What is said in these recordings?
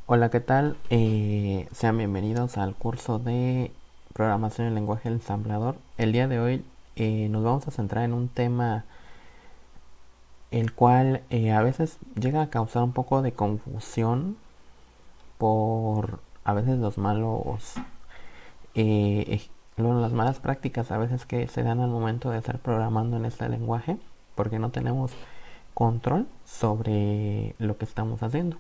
Hola, ¿qué tal? Sean bienvenidos al curso de programación en lenguaje ensamblador. El día de hoy nos vamos a centrar en un tema el cual a veces llega a causar un poco de confusión por a veces los malos, las malas prácticas a veces que se dan al momento de estar programando en este lenguaje porque no tenemos control sobre lo que estamos haciendo.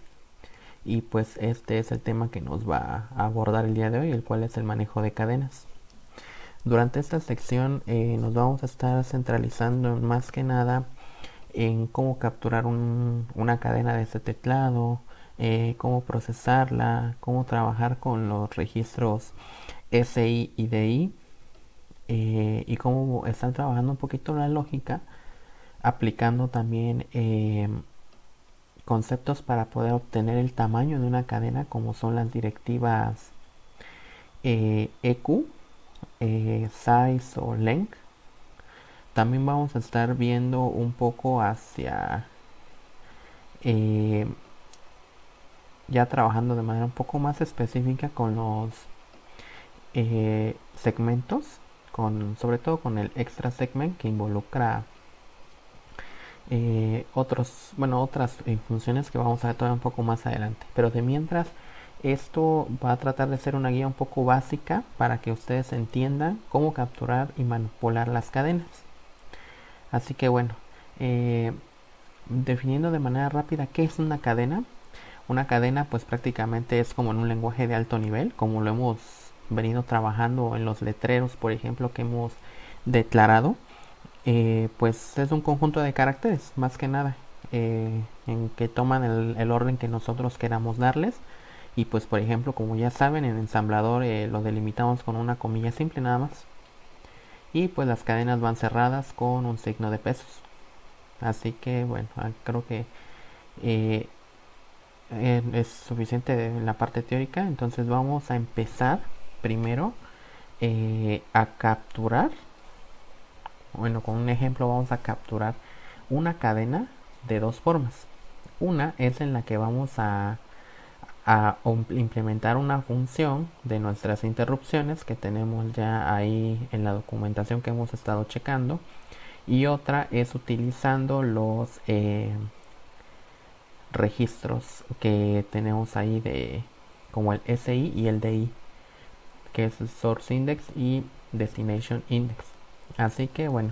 Y pues este es el tema que nos va a abordar el día de hoy, el cual es el manejo de cadenas. Durante esta sección nos vamos a estar centralizando más que nada en cómo capturar una cadena de este teclado, cómo procesarla, cómo trabajar con los registros SI y DI, y cómo están trabajando un poquito la lógica, aplicando también conceptos para poder obtener el tamaño de una cadena, como son las directivas EQ, size o length. También vamos a estar viendo un poco hacia eh, ya trabajando de manera un poco más específica con los segmentos, sobre todo con el extra segment que involucra otras funciones que vamos a ver todavía un poco más adelante. Pero de mientras, esto va a tratar de ser una guía un poco básica para que ustedes entiendan cómo capturar y manipular las cadenas. Así que bueno, eh, definiendo de manera rápida qué es una cadena. Una cadena pues prácticamente es como en un lenguaje de alto nivel, como lo hemos venido trabajando en los letreros, por ejemplo, que hemos declarado. Pues es un conjunto de caracteres, más que nada, en que toman el orden que nosotros queramos darles. Y pues por ejemplo, como ya saben, en ensamblador lo delimitamos con una comilla simple nada más. Y pues las cadenas van cerradas con un signo de pesos. Así que bueno, creo que eh, es suficiente en la parte teórica. Entonces vamos a empezar primero a capturar. Bueno, con un ejemplo vamos a capturar una cadena de dos formas. Una es en la que vamos a implementar una función de nuestras interrupciones que tenemos ya ahí en la documentación que hemos estado checando. Y otra es utilizando los registros que tenemos ahí de como el SI y el DI, que es el Source Index y Destination Index. Así que bueno,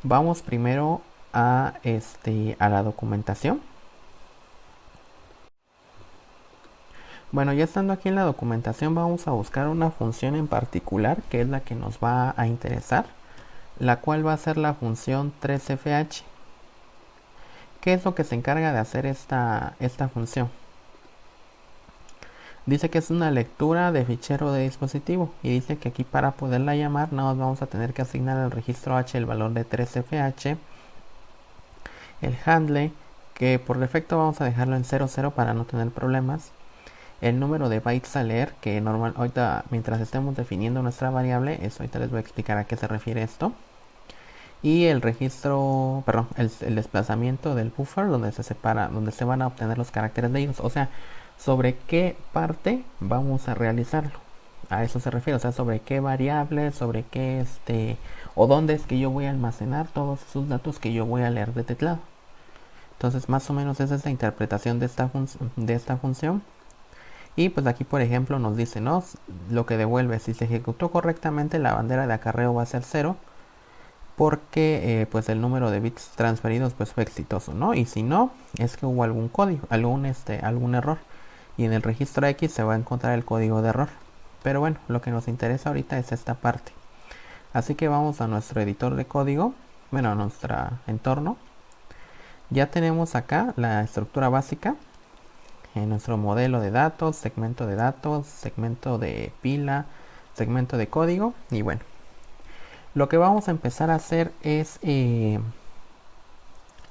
vamos primero a la documentación. Bueno, ya estando aquí en la documentación vamos a buscar una función en particular que es la que nos va a interesar, la cual va a ser la función 3FH. ¿Qué es lo que se encarga de hacer esta función? Dice que es una lectura de fichero de dispositivo y dice que aquí para poderla llamar nos vamos a tener que asignar al registro H el valor de 3FH, el handle, que por defecto vamos a dejarlo en 00 para no tener problemas, el número de bytes a leer, que normal, ahorita mientras estemos definiendo nuestra variable, eso ahorita les voy a explicar a qué se refiere esto, y el registro, perdón, el desplazamiento del buffer donde se separa, donde se van a obtener los caracteres de ellos, o sea, sobre qué parte vamos a realizarlo. A eso se refiere, o sea, sobre qué variable, sobre qué o dónde es que yo voy a almacenar todos esos datos que yo voy a leer de teclado. Entonces, más o menos esa es la interpretación de esta función. Y pues aquí, por ejemplo, nos dice, ¿no? Lo que devuelve, si se ejecutó correctamente, la bandera de acarreo va a ser 0 porque pues el número de bits transferidos pues fue exitoso, ¿no? Y si no, es que hubo algún código, algún error. Y en el registro X se va a encontrar el código de error. Pero bueno, lo que nos interesa ahorita es esta parte. Así que vamos a nuestro editor de código, bueno, a nuestro entorno. Ya tenemos acá la estructura básica en nuestro modelo de datos, segmento de pila, segmento de código. Y bueno, lo que vamos a empezar a hacer es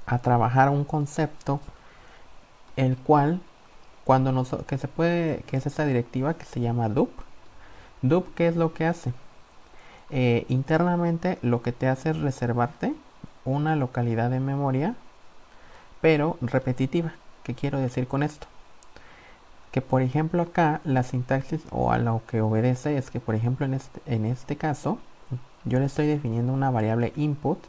a trabajar un concepto el cual que es esta directiva que se llama dup. Dup, ¿qué es lo que hace? Internamente lo que te hace es reservarte una localidad de memoria, pero repetitiva. ¿Qué quiero decir con esto? que por ejemplo acá la sintaxis o a lo que obedece es que por ejemplo en este caso yo le estoy definiendo una variable input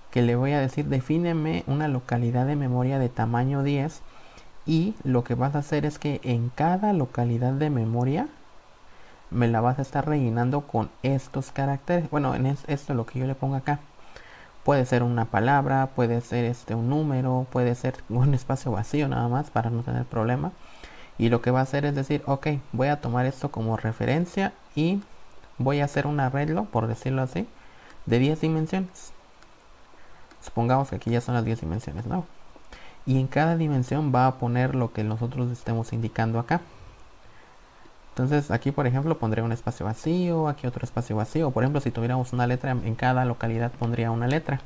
que le voy a decir defíneme una localidad de memoria de tamaño 10 y lo que vas a hacer es que en cada localidad de memoria me la vas a estar rellenando con estos caracteres. Bueno, esto es lo que yo le pongo acá. Puede ser una palabra, puede ser un número, puede ser un espacio vacío nada más para no tener problema. Y lo que va a hacer es decir, ok, voy a tomar esto como referencia y voy a hacer un arreglo, por decirlo así, de 10 dimensiones. Supongamos que aquí ya son las 10 dimensiones, ¿no? Y en cada dimensión va a poner lo que nosotros estemos indicando acá. Entonces aquí por ejemplo pondré un espacio vacío, aquí otro espacio vacío. Por ejemplo, si tuviéramos una letra, en cada localidad pondría una letra.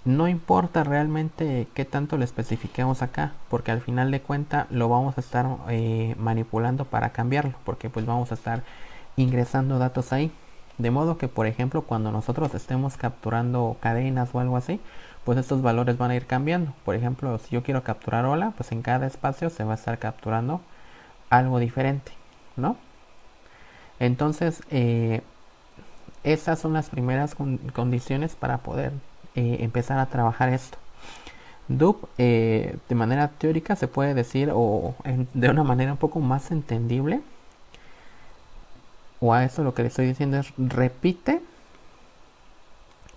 No importa realmente qué tanto le especifiquemos acá, porque al final de cuentas lo vamos a estar manipulando para cambiarlo, porque pues vamos a estar ingresando datos ahí. De modo que por ejemplo cuando nosotros estemos capturando cadenas o algo así, pues estos valores van a ir cambiando. Por ejemplo, si yo quiero capturar hola, pues en cada espacio se va a estar capturando algo diferente, ¿no? Entonces esas son las primeras condiciones para poder empezar a trabajar esto. DUP de manera teórica se puede decir de una manera un poco más entendible, o a eso lo que le estoy diciendo es repite,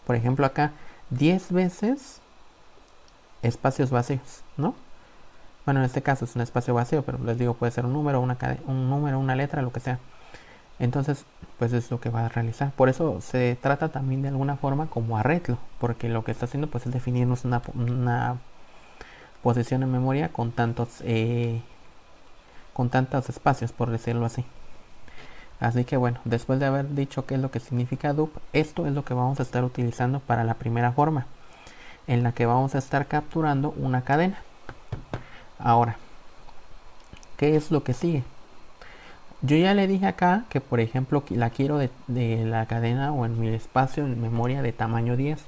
por ejemplo acá 10 veces espacios vacíos, ¿no? Bueno, en este caso es un espacio vacío, pero les digo, puede ser un número, una letra, lo que sea. Entonces, pues es lo que va a realizar. Por eso se trata también de alguna forma como arreglo, porque lo que está haciendo pues es definirnos una posición en memoria con tantos espacios, por decirlo así. Así que bueno, después de haber dicho qué es lo que significa DUP, esto es lo que vamos a estar utilizando para la primera forma, en la que vamos a estar capturando una cadena. Ahora, ¿qué es lo que sigue? Yo ya le dije acá que por ejemplo la quiero de la cadena o en mi espacio en memoria de tamaño 10.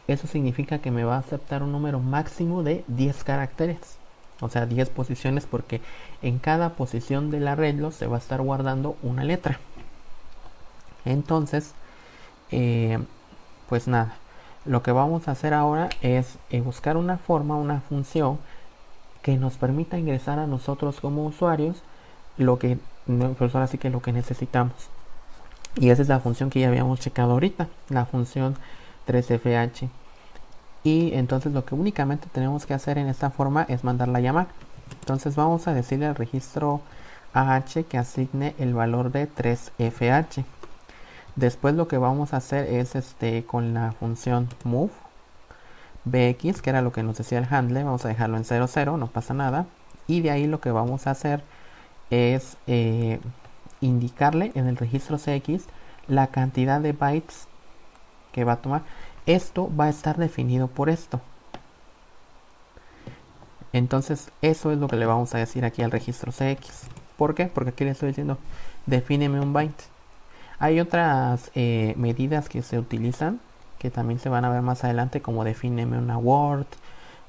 Eso significa que me va a aceptar un número máximo de 10 caracteres. O sea, 10 posiciones, porque en cada posición del arreglo se va a estar guardando una letra. Entonces, pues nada, lo que vamos a hacer ahora es buscar una forma, una función que nos permita ingresar a nosotros como usuarios lo que, pues ahora sí que lo que necesitamos. Y esa es la función que ya habíamos checado ahorita, la función 3fh. Y entonces lo que únicamente tenemos que hacer en esta forma es mandarla a llamar. Entonces vamos a decirle al registro AH que asigne el valor de 3fh. Después lo que vamos a hacer es con la función move bx, que era lo que nos decía el handle, vamos a dejarlo en 00, no pasa nada. Y de ahí lo que vamos a hacer es indicarle en el registro cx la cantidad de bytes que va a tomar. Esto va a estar definido por esto. Entonces eso es lo que le vamos a decir aquí al registro cx. ¿Por qué? Porque aquí le estoy diciendo defíneme un byte. Hay otras medidas que se utilizan que también se van a ver más adelante, como defíneme una word,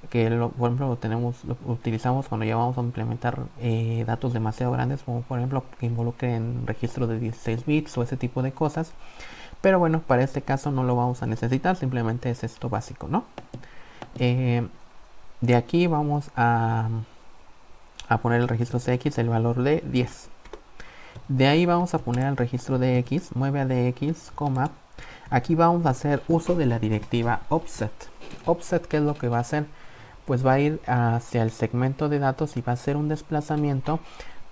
que por ejemplo lo utilizamos cuando ya vamos a implementar datos demasiado grandes, como por ejemplo que involucren registros de 16 bits o ese tipo de cosas. Pero bueno, para este caso no lo vamos a necesitar, simplemente es esto básico, ¿no? De aquí vamos a poner el registro cx el valor de 10. De ahí vamos a poner al registro de x, mueve a dx, coma. Aquí vamos a hacer uso de la directiva offset. Offset, ¿qué es lo que va a hacer? Pues va a ir hacia el segmento de datos y va a hacer un desplazamiento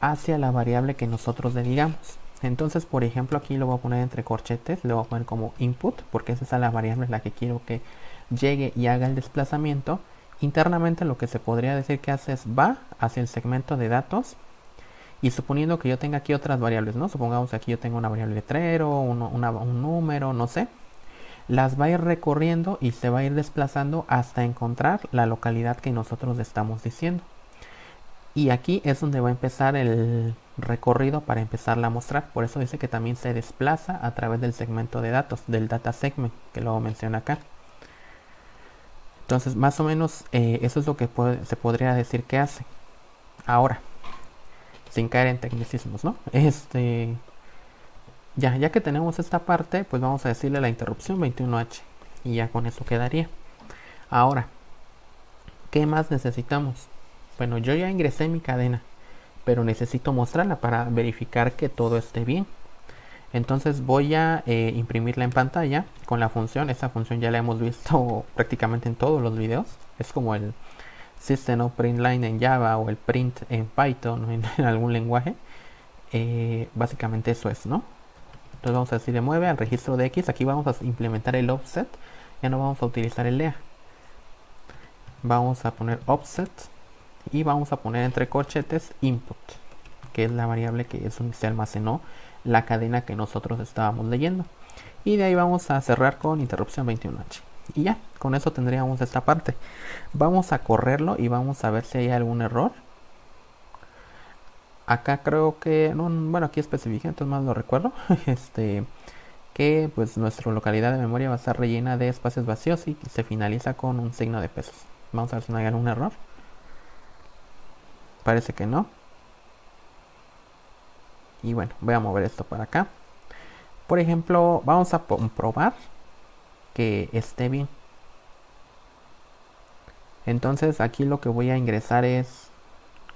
hacia la variable que nosotros le digamos. Entonces, por ejemplo, aquí lo voy a poner entre corchetes, le voy a poner como input, porque esa es la variable en la que quiero que llegue y haga el desplazamiento. Internamente lo que se podría decir que hace es va hacia el segmento de datos, y suponiendo que yo tenga aquí otras variables, ¿no? Supongamos que aquí yo tengo una variable letrero, un número, no sé. Las va a ir recorriendo y se va a ir desplazando hasta encontrar la localidad que nosotros le estamos diciendo. Y aquí es donde va a empezar el recorrido para empezarla a mostrar. Por eso dice que también se desplaza a través del segmento de datos, del data segment, que luego menciona acá. Entonces, más o menos eso es lo que se podría decir que hace. Ahora, sin caer en tecnicismos, ¿no? Ya que tenemos esta parte, pues vamos a decirle la interrupción 21H y ya con eso quedaría. Ahora, ¿qué más necesitamos? Bueno, yo ya ingresé mi cadena, pero necesito mostrarla para verificar que todo esté bien. Entonces voy a imprimirla en pantalla con la función. Esta función ya la hemos visto prácticamente en todos los videos. Es como el System.out.println en Java o el print en Python o en algún lenguaje. Básicamente eso es, ¿no? Entonces vamos a decirle mueve al registro de X. Aquí vamos a implementar el offset. Ya no vamos a utilizar el lea. Vamos a poner offset y vamos a poner entre corchetes input, que es la variable que es donde se almacenó la cadena que nosotros estábamos leyendo. Y de ahí vamos a cerrar con interrupción 21H. Y ya, con eso tendríamos esta parte. Vamos a correrlo y vamos a ver si hay algún error. Acá creo que, no, bueno, aquí especifica, entonces más lo recuerdo. Que pues nuestra localidad de memoria va a estar rellena de espacios vacíos y se finaliza con un signo de pesos. Vamos a ver si no hay algún error. Parece que no. Y bueno, voy a mover esto para acá. Por ejemplo, vamos a comprobar que esté bien. Entonces aquí lo que voy a ingresar es,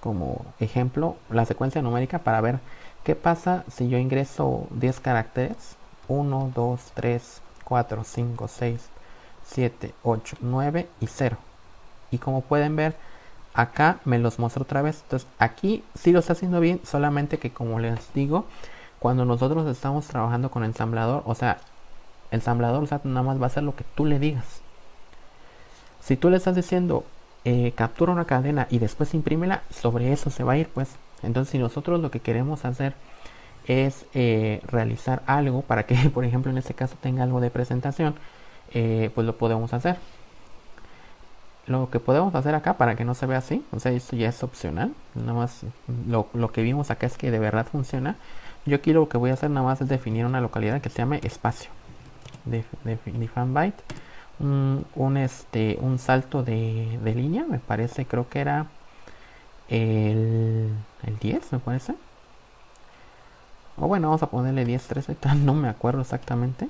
como ejemplo, la secuencia numérica para ver qué pasa si yo ingreso 10 caracteres. 1, 2, 3, 4, 5, 6, 7, 8, 9 y 0. Y como pueden ver, acá me los muestro otra vez. Entonces aquí sí lo está haciendo bien, solamente que como les digo, cuando nosotros estamos trabajando con ensamblador, o sea, nada más va a hacer lo que tú le digas. Si tú le estás diciendo captura una cadena y después imprímela, sobre eso se va a ir, pues. Entonces si nosotros lo que queremos hacer es realizar algo para que, por ejemplo, en este caso tenga algo de presentación, pues lo podemos hacer. Lo que podemos hacer acá para que no se vea así, o sea, esto ya es opcional, nada más lo que vimos acá es que de verdad funciona. Yo aquí lo que voy a hacer nada más es definir una localidad que se llame espacio. Define byte, un salto de línea, me parece, creo que era el 10, me parece. O bueno, vamos a ponerle 10, 13, no me acuerdo exactamente.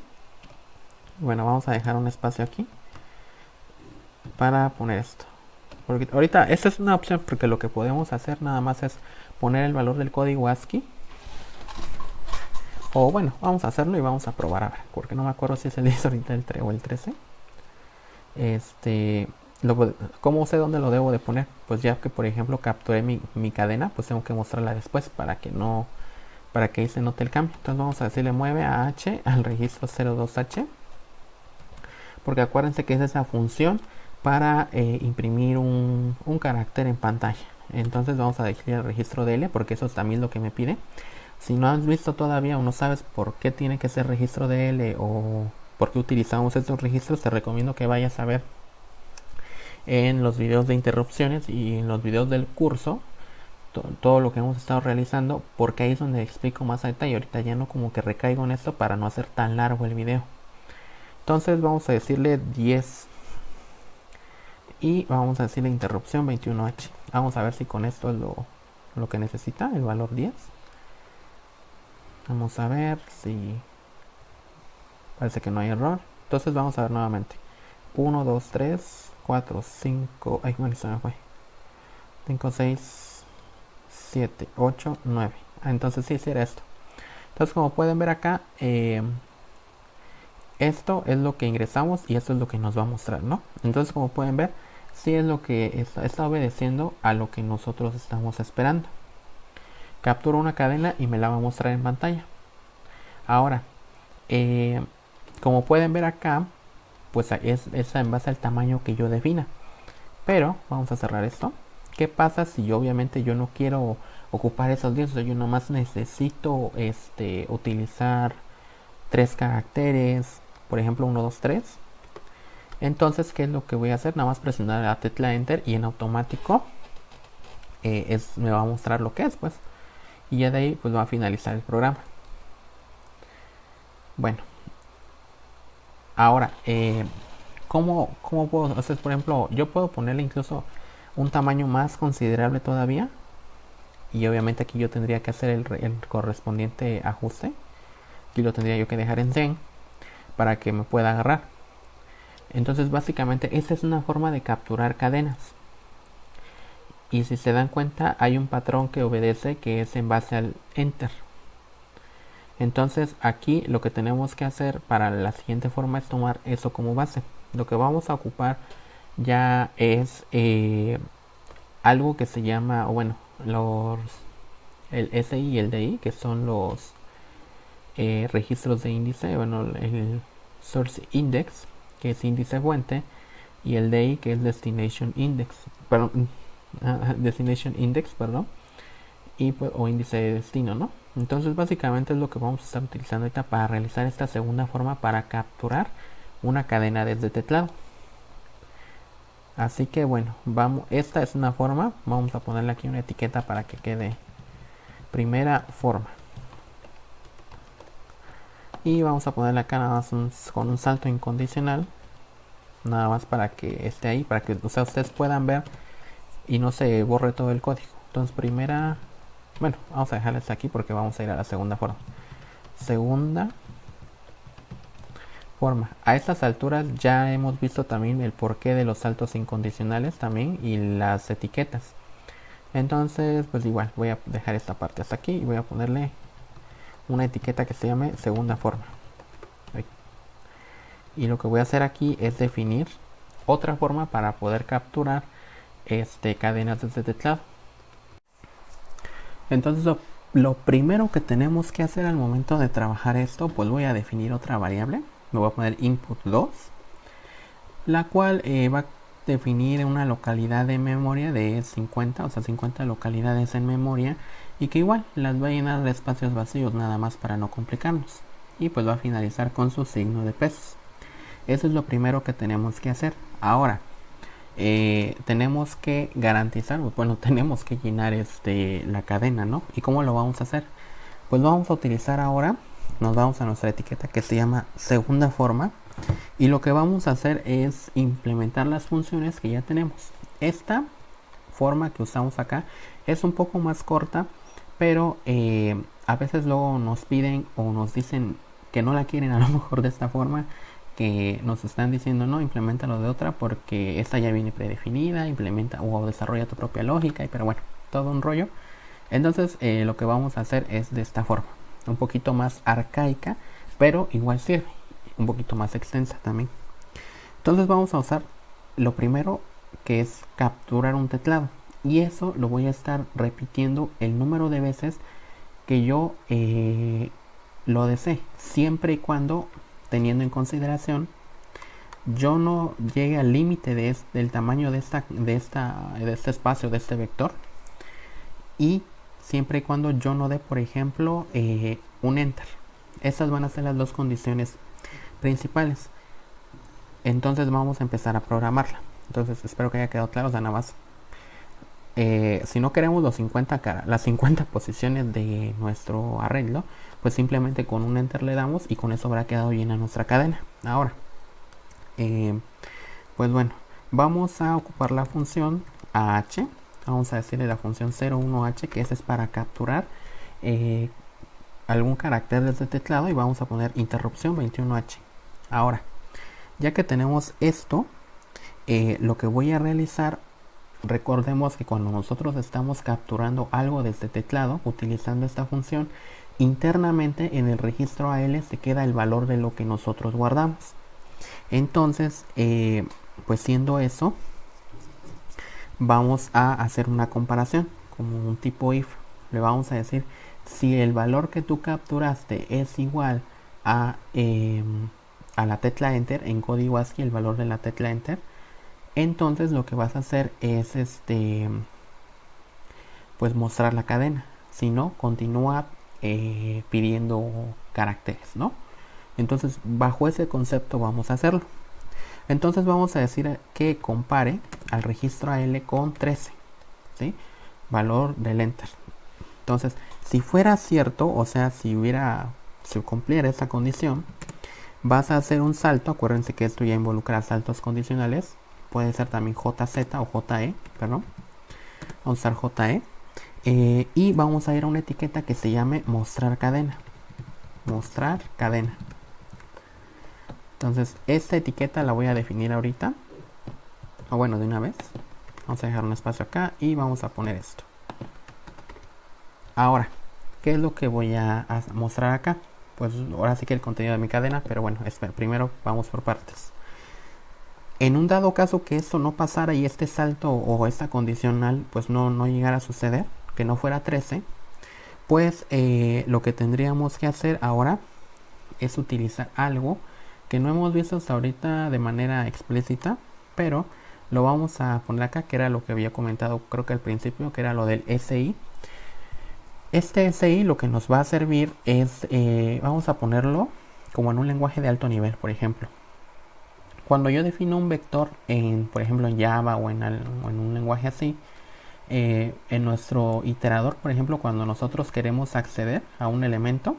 Bueno, vamos a dejar un espacio aquí para poner esto. Porque ahorita esta es una opción porque lo que podemos hacer nada más es poner el valor del código ASCII. O bueno, vamos a hacerlo y vamos a probar a ver, porque no me acuerdo si es el 10 ahorita o el 13. ¿Cómo sé dónde lo debo de poner? Pues ya que por ejemplo capturé mi cadena, pues tengo que mostrarla después para que ahí se note el cambio. Entonces vamos a decirle mueve a H al registro 02H, porque acuérdense que es esa función para imprimir un carácter en pantalla. Entonces vamos a decirle al registro de L, porque eso es también lo que me pide. Si no has visto todavía o no sabes por qué tiene que ser registro de L o por qué utilizamos estos registros, te recomiendo que vayas a ver en los videos de interrupciones y en los videos del curso todo lo que hemos estado realizando, porque ahí es donde explico más a detalle. Ahorita ya no como que recaigo en esto para no hacer tan largo el video. Entonces vamos a decirle 10 y vamos a decirle interrupción 21H. Vamos a ver si con esto es lo que necesita, el valor 10. Vamos a ver si parece que no hay error. Entonces vamos a ver nuevamente 1, 2, 3, 4, 5, ay, bueno, se me fue, 5, 6, 7, 8, 9. Entonces sí era esto. Entonces como pueden ver acá, esto es lo que ingresamos y esto es lo que nos va a mostrar, ¿no? Entonces como pueden ver, sí es lo que está obedeciendo a lo que nosotros estamos esperando. Capturo una cadena y me la va a mostrar en pantalla. Ahora, como pueden ver acá, pues es en base al tamaño que yo defina. Pero vamos a cerrar esto. ¿Qué pasa si yo obviamente yo no quiero ocupar esos 10? O sea, yo nomás necesito utilizar 3 caracteres, por ejemplo 1, 2, 3. Entonces, ¿qué es lo que voy a hacer? Nada más presionar la tecla Enter y en automático me va a mostrar lo que es, pues. Y ya de ahí pues va a finalizar el programa. Bueno, ahora ¿cómo puedo por ejemplo, yo puedo ponerle incluso un tamaño más considerable todavía y obviamente aquí yo tendría que hacer el correspondiente ajuste. Aquí lo tendría yo que dejar en Zen para que me pueda agarrar. Entonces básicamente esta es una forma de capturar cadenas. Y si se dan cuenta hay un patrón que obedece, que es en base al enter. Entonces aquí lo que tenemos que hacer para la siguiente forma es tomar eso como base. Lo que vamos a ocupar ya es algo que se llama, bueno, el SI y el DI, que son los registros de índice. Bueno, el source index, que es índice fuente, y el DI, que es destination index, perdón, destination index, perdón, y pues, o índice de destino, ¿no? Entonces básicamente es lo que vamos a estar utilizando ahorita para realizar esta segunda forma para capturar una cadena desde teclado. Así que bueno, vamos, esta es una forma, vamos a ponerle aquí una etiqueta para que quede primera forma. Y vamos a ponerle acá nada más con un salto incondicional, nada más para que esté ahí, para que, o sea, ustedes puedan ver y no se borre todo el código. Entonces primera, bueno, vamos a dejarles aquí porque vamos a ir a la segunda forma. Segunda forma. A estas alturas ya hemos visto también el porqué de los saltos incondicionales también y las etiquetas. Entonces pues igual voy a dejar esta parte hasta aquí y voy a ponerle una etiqueta que se llame segunda forma. Y lo que voy a hacer aquí es definir otra forma para poder capturar cadenas desde teclado. Entonces lo primero que tenemos que hacer al momento de trabajar esto, pues voy a definir otra variable. Me voy a poner input 2, la cual va a definir una localidad de memoria de 50, o sea 50 localidades en memoria, y que igual las va a llenar de espacios vacíos nada más para no complicarnos. Y pues va a finalizar con su signo de pesos. Eso es lo primero que tenemos que hacer. Ahora tenemos que garantizar, bueno, tenemos que llenar la cadena, ¿no? ¿Y cómo lo vamos a hacer? Pues vamos a utilizar ahora, nos vamos a nuestra etiqueta que se llama segunda forma, y lo que vamos a hacer es implementar las funciones que ya tenemos. Esta forma que usamos acá es un poco más corta, pero a veces luego nos piden o nos dicen que no la quieren a lo mejor de esta forma, que nos están diciendo no, implementalo de otra porque esta ya viene predefinida, implementa o desarrolla tu propia lógica, pero bueno, todo un rollo. Entonces lo que vamos a hacer es de esta forma, un poquito más arcaica, pero igual sirve, un poquito más extensa también. Entonces vamos a usar lo primero, que es capturar un teclado, y eso lo voy a estar repitiendo el número de veces que yo lo desee, siempre y cuando teniendo en consideración yo no llegue al límite del tamaño de este espacio, de este vector, y siempre y cuando yo no dé, por ejemplo, un enter. Estas van a ser las dos condiciones principales. Entonces vamos a empezar a programarla. Entonces espero que haya quedado claro. O sea, nada más si no queremos las 50 posiciones de nuestro arreglo, pues simplemente con un enter le damos y con eso habrá quedado llena nuestra cadena. Ahora pues bueno, vamos a ocupar la función AH. Vamos a decirle la función 01H, que esa es para capturar algún carácter desde teclado, y vamos a poner interrupción 21H. Ahora, ya que tenemos esto, lo que voy a realizar, recordemos que cuando nosotros estamos capturando algo desde teclado utilizando esta función, internamente en el registro AL se queda el valor de lo que nosotros guardamos. Entonces pues siendo eso, vamos a hacer una comparación como un tipo if. Le vamos a decir si el valor que tú capturaste es igual a la tecla enter en código ASCII, el valor de la tecla enter, entonces lo que vas a hacer es pues mostrar la cadena. Si no, continúa pidiendo caracteres, ¿no? Entonces bajo ese concepto vamos a hacerlo. Entonces vamos a decir que compare al registro AL con 13, ¿sí? Valor del enter. Entonces si fuera cierto, o sea, si cumpliera esa condición, vas a hacer un salto. Acuérdense que esto ya involucra saltos condicionales. Puede ser también JZ o JE, perdón. Vamos a usar JE. Y vamos a ir a una etiqueta que se llame mostrar cadena. Mostrar cadena. Entonces esta etiqueta la voy a definir ahorita. O bueno, de una vez. Vamos a dejar un espacio acá y vamos a poner esto. Ahora, ¿qué es lo que voy a mostrar acá? Pues ahora sí que el contenido de mi cadena, pero bueno, espera, primero vamos por partes. En un dado caso que esto no pasara y este salto o esta condicional pues no llegara a suceder, que no fuera 13, pues lo que tendríamos que hacer ahora es utilizar algo que no hemos visto hasta ahorita de manera explícita, pero lo vamos a poner acá, que era lo que había comentado creo que al principio, que era lo del SI. Este SI lo que nos va a servir es, vamos a ponerlo como en un lenguaje de alto nivel, por ejemplo. Cuando yo defino un vector, por ejemplo en Java o en un lenguaje así, en nuestro iterador, por ejemplo, cuando nosotros queremos acceder a un elemento,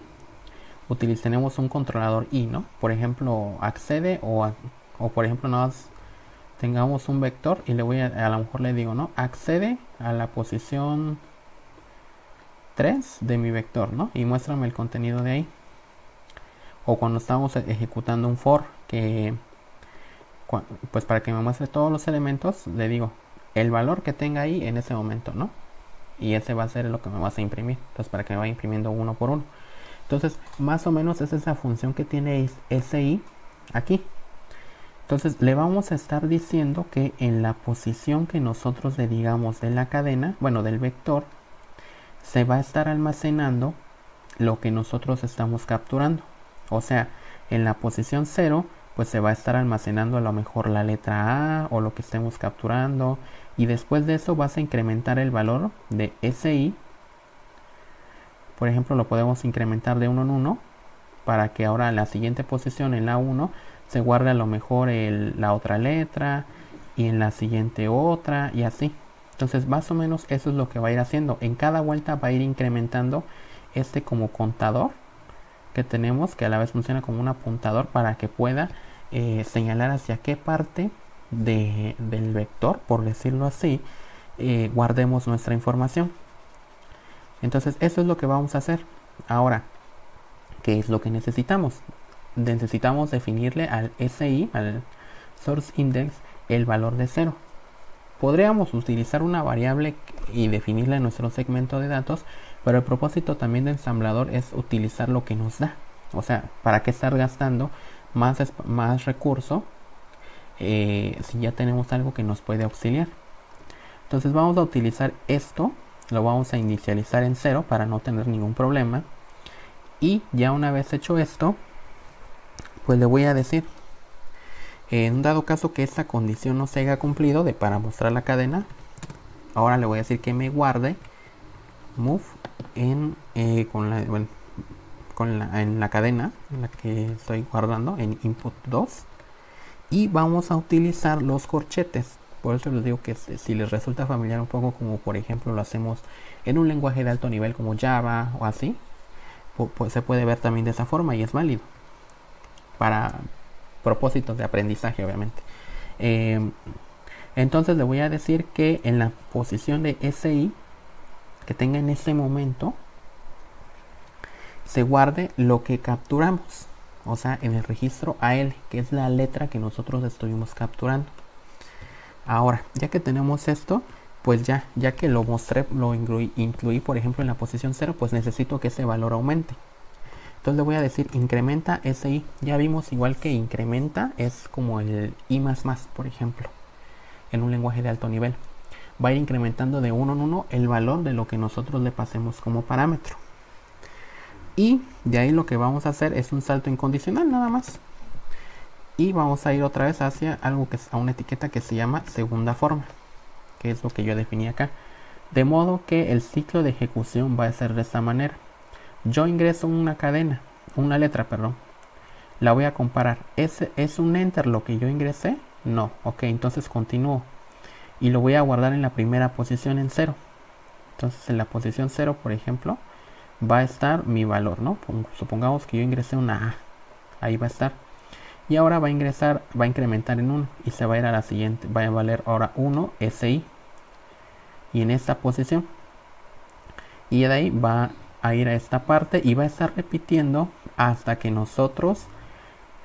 utilizaremos un controlador i, ¿no? Por ejemplo, accede o por ejemplo, tengamos un vector y a lo mejor le digo, ¿no? Accede a la posición 3 de mi vector, ¿no? Y muéstrame el contenido de ahí. O cuando estamos ejecutando un for, pues para que me muestre todos los elementos, le digo el valor que tenga ahí en ese momento, ¿no? Y ese va a ser lo que me vas a imprimir. Entonces, para que me vaya imprimiendo uno por uno. Entonces, más o menos esa es la función que tiene SI aquí. Entonces, le vamos a estar diciendo que en la posición que nosotros le digamos de la cadena, bueno, del vector, se va a estar almacenando lo que nosotros estamos capturando. O sea, en la posición 0, pues se va a estar almacenando a lo mejor la letra A o lo que estemos capturando. Y después de eso vas a incrementar el valor de SI. Por ejemplo, lo podemos incrementar de 1 en 1 para que ahora en la siguiente posición, en la 1, se guarde a lo mejor la otra letra y en la siguiente otra y así. Entonces más o menos eso es lo que va a ir haciendo. En cada vuelta va a ir incrementando este como contador que tenemos, que a la vez funciona como un apuntador para que pueda señalar hacia qué parte del vector, por decirlo así, guardemos nuestra información. Entonces eso es lo que vamos a hacer. Ahora, ¿qué es lo que necesitamos? Necesitamos definirle al SI, al Source Index, el valor de 0. Podríamos utilizar una variable y definirla en nuestro segmento de datos, pero el propósito también del ensamblador es utilizar lo que nos da. O sea, ¿para qué estar gastando más recurso si ya tenemos algo que nos puede auxiliar? Entonces vamos a utilizar esto, lo vamos a inicializar en 0 para no tener ningún problema. Y ya una vez hecho esto, pues le voy a decir, en un dado caso que esta condición no se haya cumplido para mostrar la cadena, ahora le voy a decir que me guarde move en la cadena en la que estoy guardando, en input 2, y vamos a utilizar los corchetes. Por eso les digo que si les resulta familiar un poco, como por ejemplo lo hacemos en un lenguaje de alto nivel como Java o así, pues se puede ver también de esa forma y es válido para propósitos de aprendizaje, obviamente. Entonces le voy a decir que en la posición de SI que tenga en ese momento se guarde lo que capturamos, o sea, en el registro AL, que es la letra que nosotros estuvimos capturando. Ahora, ya que tenemos esto, pues ya que lo mostré, lo incluí por ejemplo en la posición 0, pues necesito que ese valor aumente. Entonces le voy a decir incrementa SI. Ya vimos igual que incrementa es como el I++, por ejemplo, en un lenguaje de alto nivel. Va a ir incrementando de 1 en 1 el valor de lo que nosotros le pasemos como parámetro. Y de ahí lo que vamos a hacer es un salto incondicional nada más. Y vamos a ir otra vez hacia algo que es a una etiqueta que se llama segunda forma, que es lo que yo definí acá. De modo que el ciclo de ejecución va a ser de esta manera. Yo ingreso una cadena, una letra, perdón. La voy a comparar. ¿Es un enter lo que yo ingresé? No. Ok, entonces continúo. Y lo voy a guardar en la primera posición en 0. Entonces en la posición 0, por ejemplo, va a estar mi valor, ¿no? Supongamos que yo ingresé una A. Ahí va a estar. Y ahora va a incrementar en 1 y se va a ir a la siguiente. Va a valer ahora 1 SI. Y en esta posición. y de ahí va a ir a esta parte y va a estar repitiendo hasta que nosotros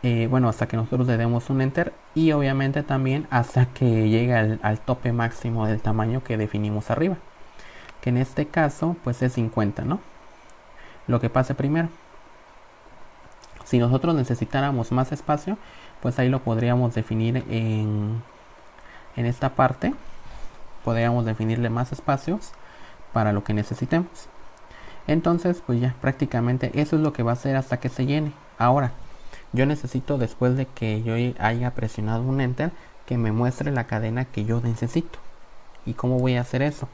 hasta que nosotros le demos un enter, y obviamente también hasta que llegue al tope máximo del tamaño que definimos arriba, que en este caso pues es 50, ¿no? Lo que pase primero. Si nosotros necesitáramos más espacio, pues ahí lo podríamos definir en esta parte. Podríamos definirle más espacios para lo que necesitemos. Entonces pues ya prácticamente eso es lo que va a hacer hasta que se llene. Ahora yo necesito, después de que yo haya presionado un enter, que me muestre la cadena que yo necesito. ¿Y cómo voy a hacer eso?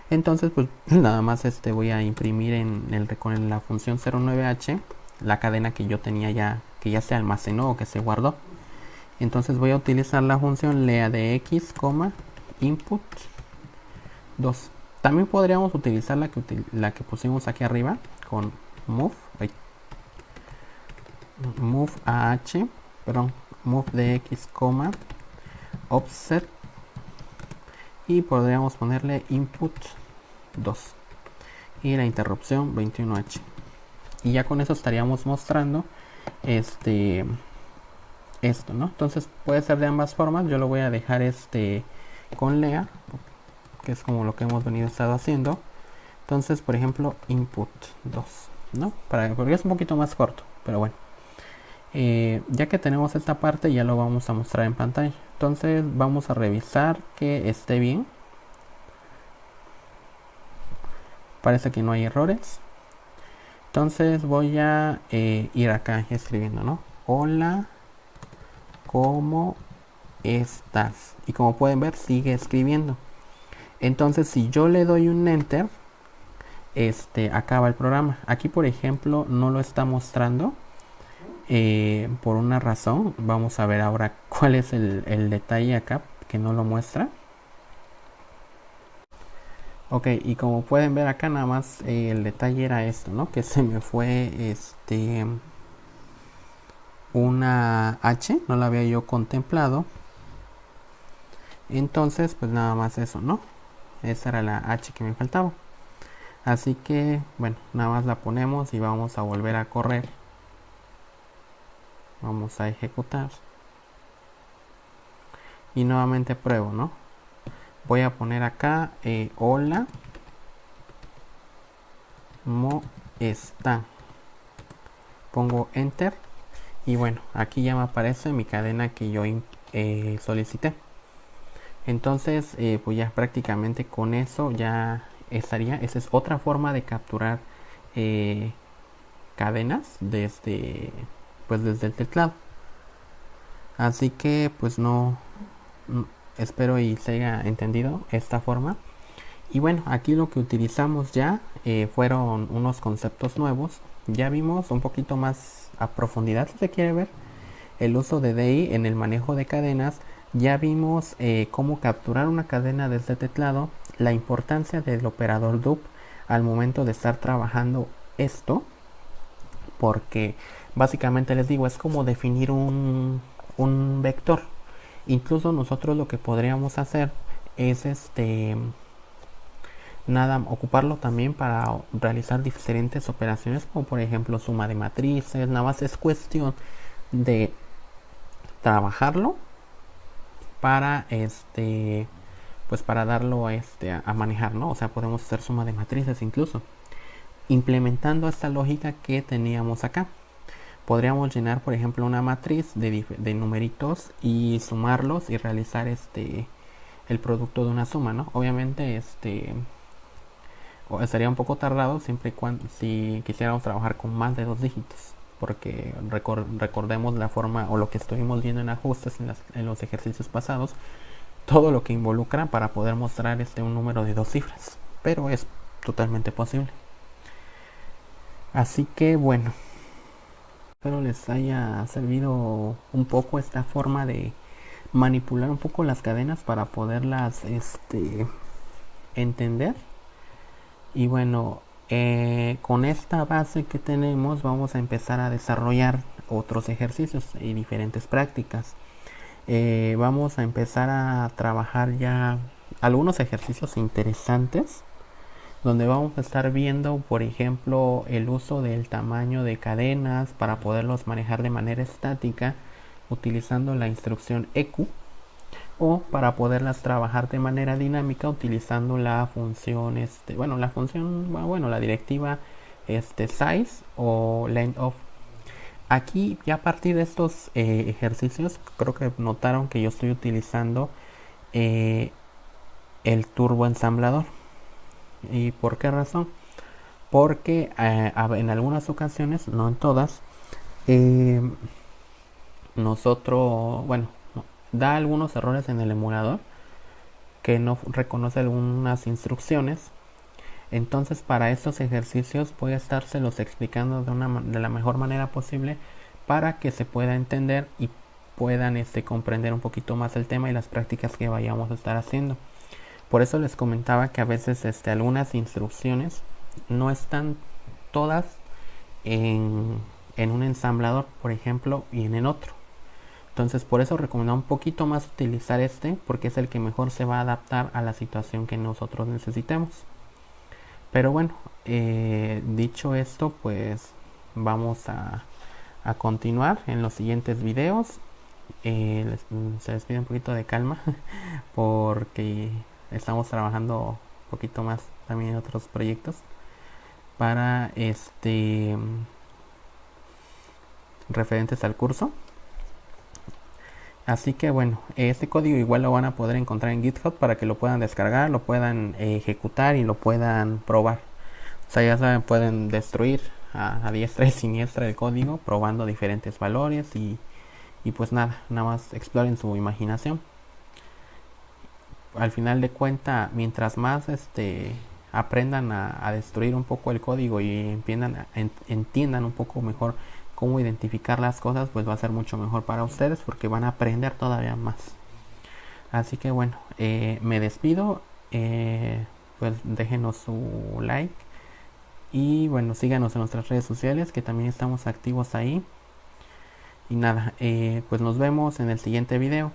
Entonces pues nada más voy a imprimir con la función 09h la cadena que yo tenía ya, que ya se almacenó o que se guardó. Entonces voy a utilizar la función lea de x, input 2. También podríamos utilizar la que pusimos aquí arriba con move de x, offset, y podríamos ponerle input 2 y la interrupción 21h, y ya con eso estaríamos mostrando esto, ¿no? Entonces puede ser de ambas formas. Yo lo voy a dejar con lea, que es como lo que hemos estado haciendo. Entonces, por ejemplo, input 2, ¿no? Porque es un poquito más corto, pero bueno. Ya que tenemos esta parte, ya lo vamos a mostrar en pantalla. Entonces vamos a revisar que esté bien. Parece que no hay errores. Entonces voy a ir acá escribiendo, ¿no? Hola, ¿cómo estás? Y como pueden ver, sigue escribiendo. Entonces si yo le doy un enter, acaba el programa. Aquí por ejemplo no lo está mostrando por una razón. Vamos a ver ahora cuál es el detalle acá que no lo muestra. Ok, y como pueden ver acá, nada más el detalle era esto, ¿no? Que se me fue una H, no la había yo contemplado. Entonces pues nada más eso, ¿no? Esa era la H que me faltaba. Así que bueno, nada más la ponemos y vamos a volver a correr. Vamos a ejecutar y nuevamente pruebo, ¿no? Voy a poner acá hola, ¿cómo está? Pongo enter y bueno, aquí ya me aparece mi cadena que yo solicité. Entonces pues ya prácticamente con eso ya estaría. Esa es otra forma de capturar cadenas desde el teclado. Así que pues espero y se haya entendido esta forma. Y bueno, aquí lo que utilizamos ya fueron unos conceptos nuevos. Ya vimos un poquito más a profundidad, si se quiere ver, el uso de DI en el manejo de cadenas. Ya vimos cómo capturar una cadena desde teclado, la importancia del operador DUP al momento de estar trabajando esto, porque básicamente les digo, es como definir un vector. Incluso nosotros lo que podríamos hacer es ocuparlo también para realizar diferentes operaciones, como por ejemplo suma de matrices. Nada más es cuestión de trabajarlo para pues para darlo a manejar, ¿no? O sea, podemos hacer suma de matrices incluso implementando esta lógica que teníamos acá. Podríamos llenar, por ejemplo, una matriz de numeritos y sumarlos y realizar el producto de una suma, ¿no? Obviamente estaría un poco tardado siempre y cuando si quisiéramos trabajar con más de 2 dígitos, porque recordemos la forma o lo que estuvimos viendo en ajustes en los ejercicios pasados, todo lo que involucra para poder mostrar un número de 2 cifras, pero es totalmente posible. Así que bueno, espero les haya servido un poco esta forma de manipular un poco las cadenas para poderlas entender. Y bueno, con esta base que tenemos vamos a empezar a desarrollar otros ejercicios y diferentes prácticas. Vamos a empezar a trabajar ya algunos ejercicios interesantes donde vamos a estar viendo, por ejemplo, el uso del tamaño de cadenas para poderlos manejar de manera estática utilizando la instrucción EQ, o para poderlas trabajar de manera dinámica utilizando la función la directiva size o length of. Aquí ya a partir de estos ejercicios creo que notaron que yo estoy utilizando el turbo ensamblador. ¿Y por qué razón? Porque en algunas ocasiones, no en todas, nosotros, da algunos errores en el emulador que no reconoce algunas instrucciones. Entonces para estos ejercicios voy a estárselos explicando de la mejor manera posible para que se pueda entender y puedan comprender un poquito más el tema y las prácticas que vayamos a estar haciendo. Por eso les comentaba que a veces algunas instrucciones no están todas en un ensamblador, por ejemplo, y en el otro. Entonces por eso recomiendo un poquito más utilizar porque es el que mejor se va a adaptar a la situación que nosotros necesitemos. Pero bueno, dicho esto, pues vamos a continuar en los siguientes videos. Se les pide un poquito de calma porque estamos trabajando un poquito más también en otros proyectos para referentes al curso. Así que bueno, este código igual lo van a poder encontrar en GitHub para que lo puedan descargar, lo puedan ejecutar y lo puedan probar. O sea, ya saben, pueden destruir a diestra y siniestra el código probando diferentes valores y pues nada más exploren su imaginación. Al final de cuenta, mientras más aprendan a destruir un poco el código y entiendan un poco mejor cómo identificar las cosas, pues va a ser mucho mejor para ustedes porque van a aprender todavía más. Así que bueno, me despido. Pues déjenos su like y bueno, síganos en nuestras redes sociales que también estamos activos ahí. Y nada, pues nos vemos en el siguiente video.